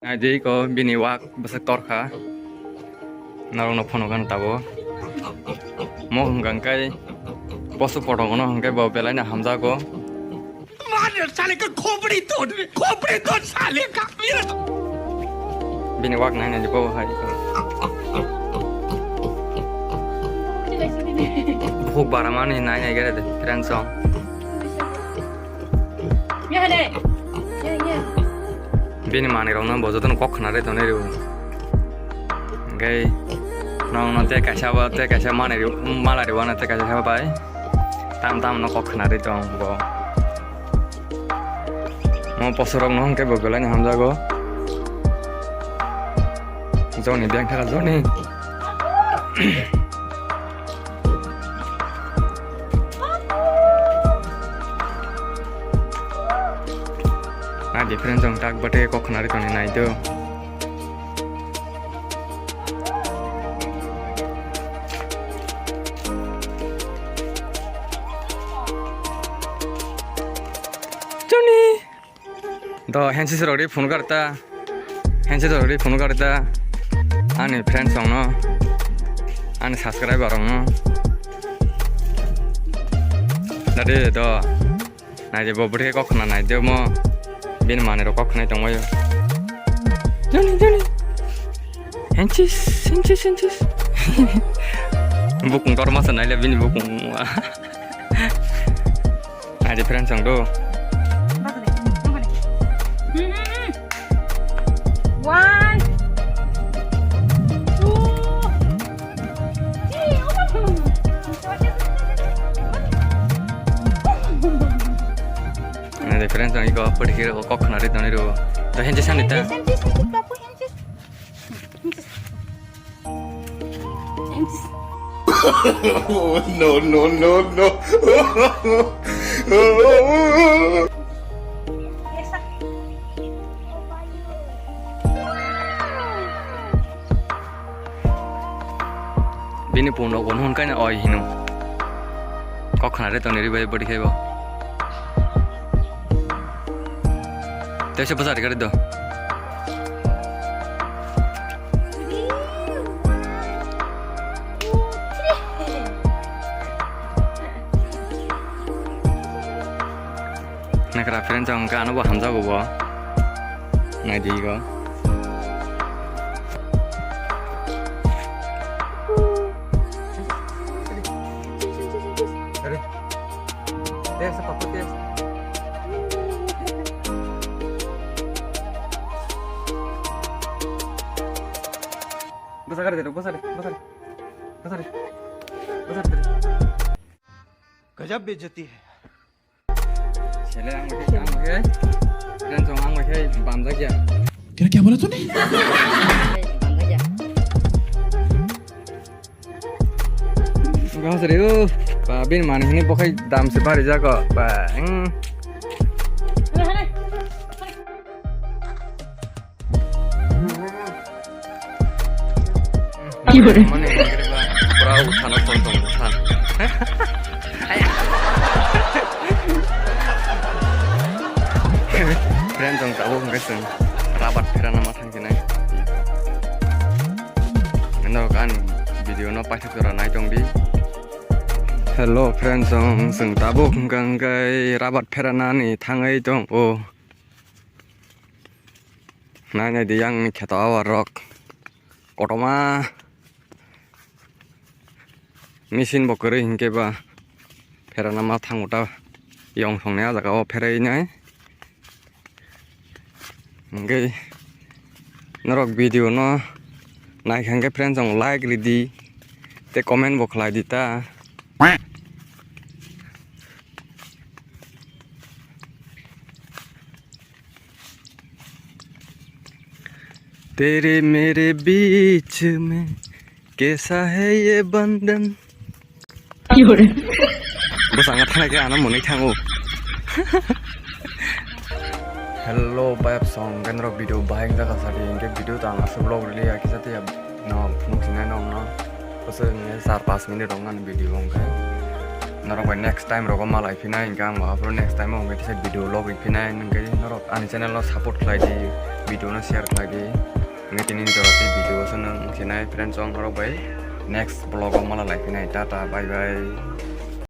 Jadi ko bini wak besar torka, narong no phone kan tabo, mo henggang kai, posu potong no henggai bawa belai na hamza ko. मार साले का खोपड़ी तोड़ साले का Bini wak nai na di bawa hai ko. Buk baraman ni nai nai gere de, friend song. Ya deh. Ya. Bini mani rong na bozo ton kok na re ton re ru. Henggai, nong no te kaisa mani ru, mala ru na te kaisa siapa bai, tam no kok na re ton bo. Mau posorong no henggai bawa belai na hamza ko. Zoni biang thaka zoni. Nah different jong tak bate kok nari toni nai do. Johnny. Do hansi sorori phone karta. Hansi sorori phone karta. Ani friends song no. Ani subscriber orang no. Dari do. Nah je bobri kok na nai do mo. Bini mana rokok kena itu moyo. Johnny. Hencis. Bukung torma sana ile bini bukung. Ada different song do. One, two, Ada different song iko apa dikira kok kena itu nih do. Tuh hencis an itu. no Bini puno konon kan oi hino. Kok kena itu nih ribai body kebo. Tuh siapa sih dikira itu? Nah kerap friend song kan anu hamza ko bo. Nah di ko. Tes apa tes? Besar deh. गजब बेइज्जती है Sele ang okay. Dan song ang okay, bam saja. क्या बोला तूने Enggak serius. Pak Bin mana ini pokoknya dalam sebari jago. Bang. Gimana? Mana ini kira perahu tanah tontong tan. Friend dong tahu nggak sih? Rabat kira nama tangkina. Endo kan video no pas itu ranai dong di. Hello friend dong, seng tabu ganggai rabat perana ni tangai dong. Oh, nanya di yang ketawa rock. Koroma mesin bokere hingke ba perana ma tanguta yang songnya jaga o perai nyai. Nggak, norok video no, naik hangga friends yang like lidi, te komen bok like dita. तेरे मेरे बीच में कैसा है ये बंधन? Bos sangat lagi anak mau nih tangu. Hello, bayap song kan rok video bayang jaga sari ingke video tanga seblog li ya kisah tiap no mungkin nong no. Terus ini 4-5 menit dong kan video kan. Norok by next time rogo malai finai ingkang mahapro next time mo ngeti video log finai ngai norok ani channel lo support khlai di video no share khlai di ngeti ni jorati video sonang sinai friends ong norok by next vlog o malai finai tata bye bye